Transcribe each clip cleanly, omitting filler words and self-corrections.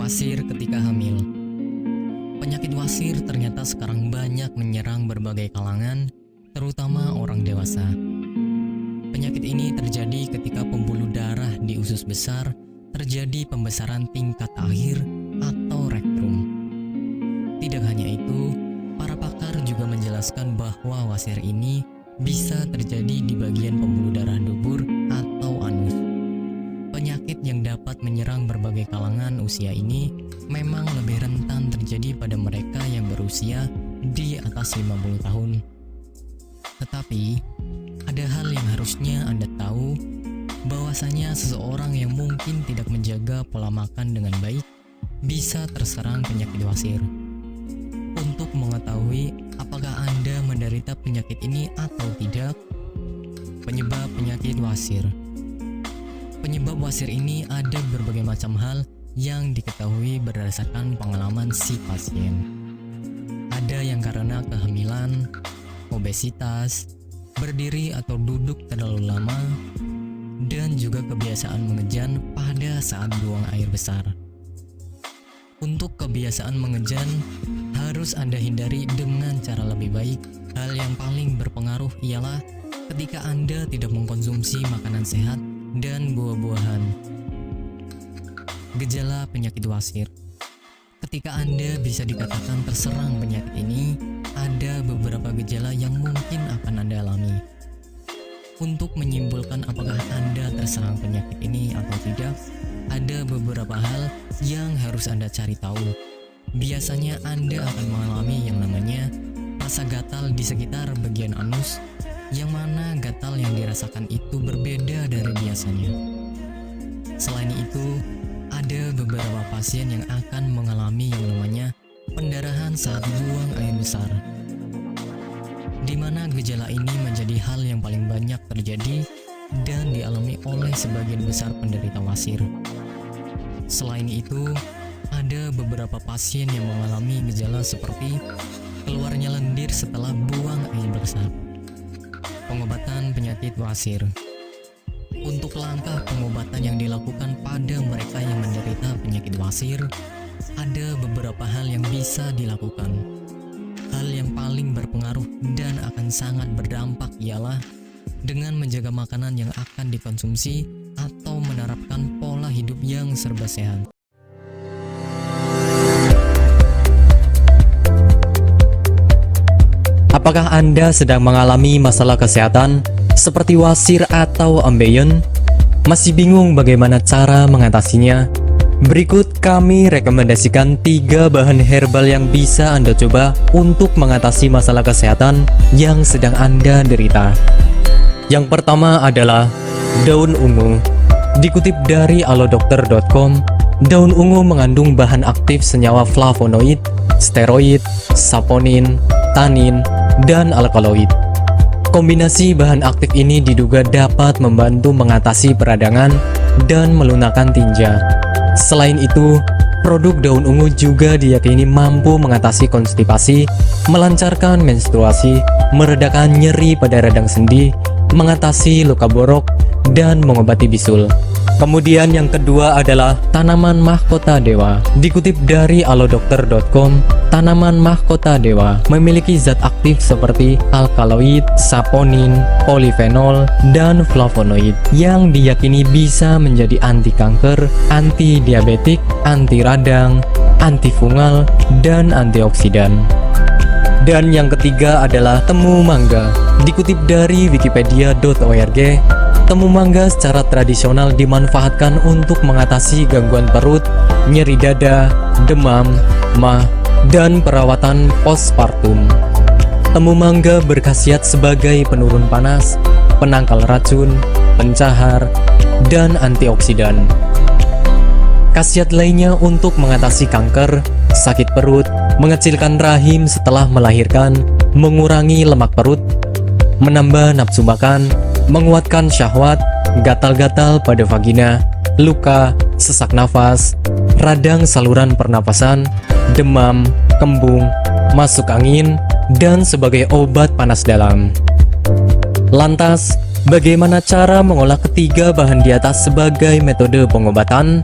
Wasir ketika hamil. Penyakit wasir ternyata sekarang banyak menyerang berbagai kalangan, terutama orang dewasa. Penyakit ini terjadi ketika pembuluh darah di usus besar terjadi pembesaran tingkat akhir atau rektum. Tidak hanya itu, para pakar juga menjelaskan bahwa wasir ini bisa terjadi di bagian pembuluh darah dubur atau anus. Penyakit yang dapat menyerang berbagai kalangan usia ini memang lebih rentan terjadi pada mereka yang berusia di atas 50 tahun. Tetapi, ada hal yang harusnya Anda tahu, bahwasanya seseorang yang mungkin tidak menjaga pola makan dengan baik bisa terserang penyakit wasir. Untuk mengetahui apakah Anda menderita penyakit ini atau tidak, penyebab penyakit wasir. Penyebab wasir ini ada berbagai macam hal yang diketahui berdasarkan pengalaman si pasien. Ada yang karena kehamilan, obesitas, berdiri atau duduk terlalu lama, dan juga kebiasaan mengejan pada saat buang air besar. Untuk kebiasaan mengejan harus Anda hindari dengan cara lebih baik. Hal yang paling berpengaruh ialah ketika Anda tidak mengkonsumsi makanan sehat dan buah-buahan. Gejala penyakit wasir. Ketika Anda bisa dikatakan terserang penyakit ini, ada beberapa gejala yang mungkin akan Anda alami. Untuk menyimpulkan apakah Anda terserang penyakit ini atau tidak, ada beberapa hal yang harus Anda cari tahu. Biasanya Anda akan mengalami yang namanya rasa gatal di sekitar bagian anus, yang mana gatal yang dirasakan itu berbeda dari biasanya. Selain itu, ada beberapa pasien yang akan mengalami yang namanya pendarahan saat buang air besar, di mana gejala ini menjadi hal yang paling banyak terjadi dan dialami oleh sebagian besar penderita wasir. Selain itu, ada beberapa pasien yang mengalami gejala seperti keluarnya lendir setelah buang air besar. Pengobatan penyakit wasir. Untuk langkah pengobatan yang dilakukan pada mereka yang menderita penyakit wasir, ada beberapa hal yang bisa dilakukan. Hal yang paling berpengaruh dan akan sangat berdampak ialah dengan menjaga makanan yang akan dikonsumsi atau menerapkan pola hidup yang serba sehat. Apakah Anda sedang mengalami masalah kesehatan seperti wasir atau ambeien? Masih bingung bagaimana cara mengatasinya? Berikut kami rekomendasikan 3 bahan herbal yang bisa Anda coba untuk mengatasi masalah kesehatan yang sedang Anda derita. Yang pertama adalah daun ungu. Dikutip dari alodokter.com, daun ungu mengandung bahan aktif senyawa flavonoid, steroid, saponin, tanin, dan alkaloid. Kombinasi bahan aktif ini diduga dapat membantu mengatasi peradangan dan melunakkan tinja. Selain itu, produk daun ungu juga diyakini mampu mengatasi konstipasi, melancarkan menstruasi, meredakan nyeri pada radang sendi, mengatasi luka borok, dan mengobati bisul. Kemudian yang kedua adalah tanaman mahkota dewa. Dikutip dari alodokter.com, tanaman mahkota dewa memiliki zat aktif seperti alkaloid, saponin, polifenol, dan flavonoid yang diyakini bisa menjadi anti kanker, anti diabetik, anti radang, antifungal, dan antioksidan. Dan yang ketiga adalah temu mangga. Dikutip dari wikipedia.org, temu mangga secara tradisional dimanfaatkan untuk mengatasi gangguan perut, nyeri dada, demam, mah, dan perawatan postpartum. Temu mangga berkhasiat sebagai penurun panas, penangkal racun, pencahar, dan antioksidan. Khasiat lainnya untuk mengatasi kanker, sakit perut, mengecilkan rahim setelah melahirkan, mengurangi lemak perut, menambah nafsu makan, menguatkan syahwat, gatal-gatal pada vagina, luka, sesak nafas, radang saluran pernapasan, demam, kembung, masuk angin, dan sebagai obat panas dalam. Lantas, bagaimana cara mengolah ketiga bahan di atas sebagai metode pengobatan?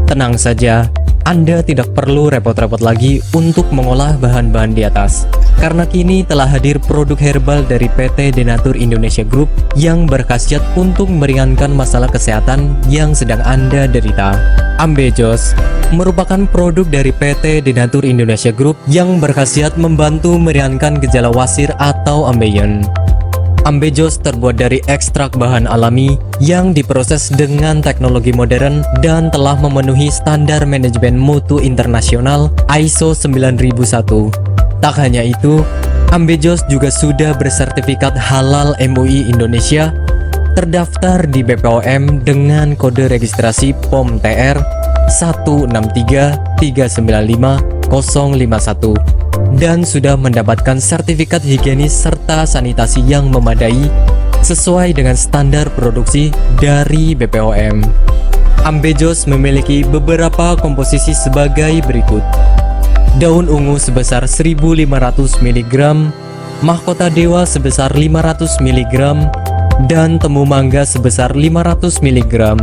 Tenang saja, Anda tidak perlu repot-repot lagi untuk mengolah bahan-bahan di atas. Karena kini telah hadir produk herbal dari PT Denatur Indonesia Group yang berkhasiat untuk meringankan masalah kesehatan yang sedang Anda derita. Ambejos merupakan produk dari PT Denatur Indonesia Group yang berkhasiat membantu meringankan gejala wasir atau ambeien. Ambejos terbuat dari ekstrak bahan alami yang diproses dengan teknologi modern dan telah memenuhi standar manajemen mutu internasional ISO 9001. Tak hanya itu, Ambejos juga sudah bersertifikat halal MUI Indonesia, terdaftar di BPOM dengan kode registrasi POM TR 163395051 dan sudah mendapatkan sertifikat higienis serta sanitasi yang memadai sesuai dengan standar produksi dari BPOM. Ambejos memiliki beberapa komposisi sebagai berikut: daun ungu sebesar 1500 mg, mahkota dewa sebesar 500 mg, dan temu mangga sebesar 500 mg.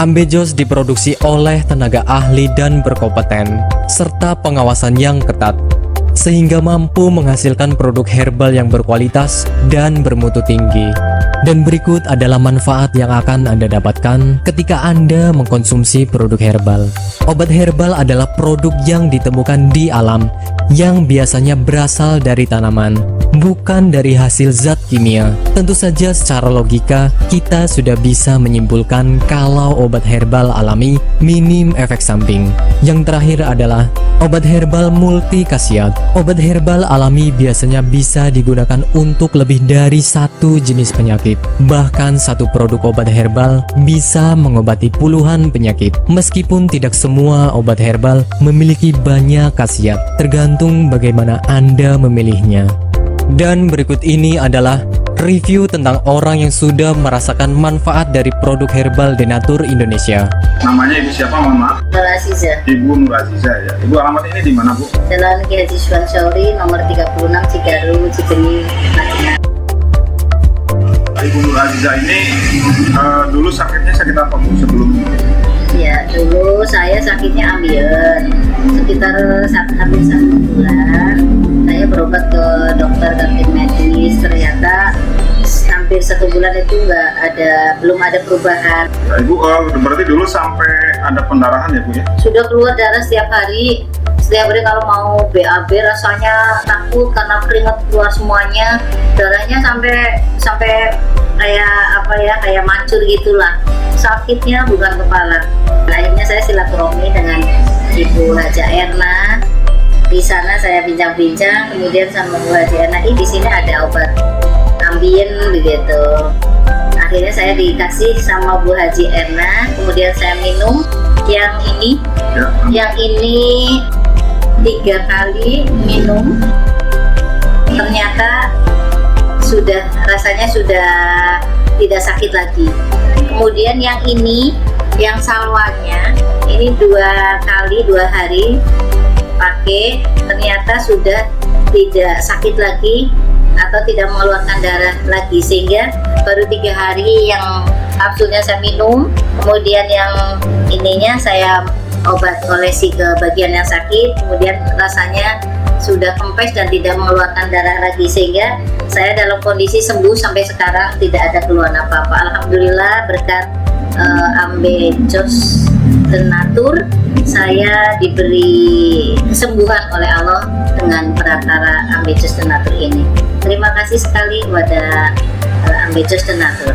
Ambejos diproduksi oleh tenaga ahli dan berkompeten, serta pengawasan yang ketat, sehingga mampu menghasilkan produk herbal yang berkualitas dan bermutu tinggi. Dan berikut adalah manfaat yang akan Anda dapatkan ketika Anda mengkonsumsi produk herbal. Obat herbal adalah produk yang ditemukan di alam, yang biasanya berasal dari tanaman, bukan dari hasil zat kimia. Tentu saja secara logika, kita sudah bisa menyimpulkan kalau obat herbal alami minim efek samping. Yang terakhir adalah obat herbal multi khasiat. Obat herbal alami biasanya bisa digunakan untuk lebih dari satu jenis penyakit. Bahkan satu produk obat herbal bisa mengobati puluhan penyakit. Meskipun tidak semua obat herbal memiliki banyak khasiat, tergantung bagaimana Anda memilihnya. Dan berikut ini adalah review tentang orang yang sudah merasakan manfaat dari produk herbal Denatur Indonesia. Namanya Ibu siapa, mohon maaf? Nur Aziza. Ibu Nur Aziza ya. Ibu alamat ini di mana, Bu? Jalan Ki Haji Suwan Syauri nomor 36 Cigaru, Cibenying, Madinah. Ibu Nur Aziza ini dulu sakitnya sakit apa, Bu, sebelumnya? Ya, dulu saya sakitnya ambeien. Sekitar hampir 1 bulan. Saya berobat ke dokter ganti medis, ternyata hampir 1 bulan itu belum ada perubahan. Ya, Ibu berarti dulu sampai ada pendarahan ya, Bu ya? Sudah keluar darah setiap hari. Setiap hari kalau mau BAB rasanya takut karena keringat keluar semuanya. Darahnya sampai kayak mancur gitulah. Sakitnya bukan kepala. Akhirnya saya silaturahmi dengan Ibu Haja Erna. Di sana saya bincang-bincang, kemudian sama Bu Haji Erna, di sini ada obat ambien begitu. Akhirnya saya dikasih sama Bu Haji Erna, kemudian saya minum yang ini, yang ini 3 kali minum, ternyata rasanya sudah tidak sakit lagi. Kemudian yang ini, yang salwanya, ini 2 kali 2 hari pakai, ternyata sudah tidak sakit lagi atau tidak mengeluarkan darah lagi, sehingga baru 3 hari yang kapsulnya saya minum, kemudian yang ininya saya olesi ke bagian yang sakit, kemudian rasanya sudah kempes dan tidak mengeluarkan darah lagi, sehingga saya dalam kondisi sembuh sampai sekarang, tidak ada keluhan apa-apa. Alhamdulillah, berkat Ambejos Denatur, saya diberi kesembuhan oleh Allah dengan perantara Ambejos Denatur ini. Terima kasih sekali kepada Ambejos Denatur.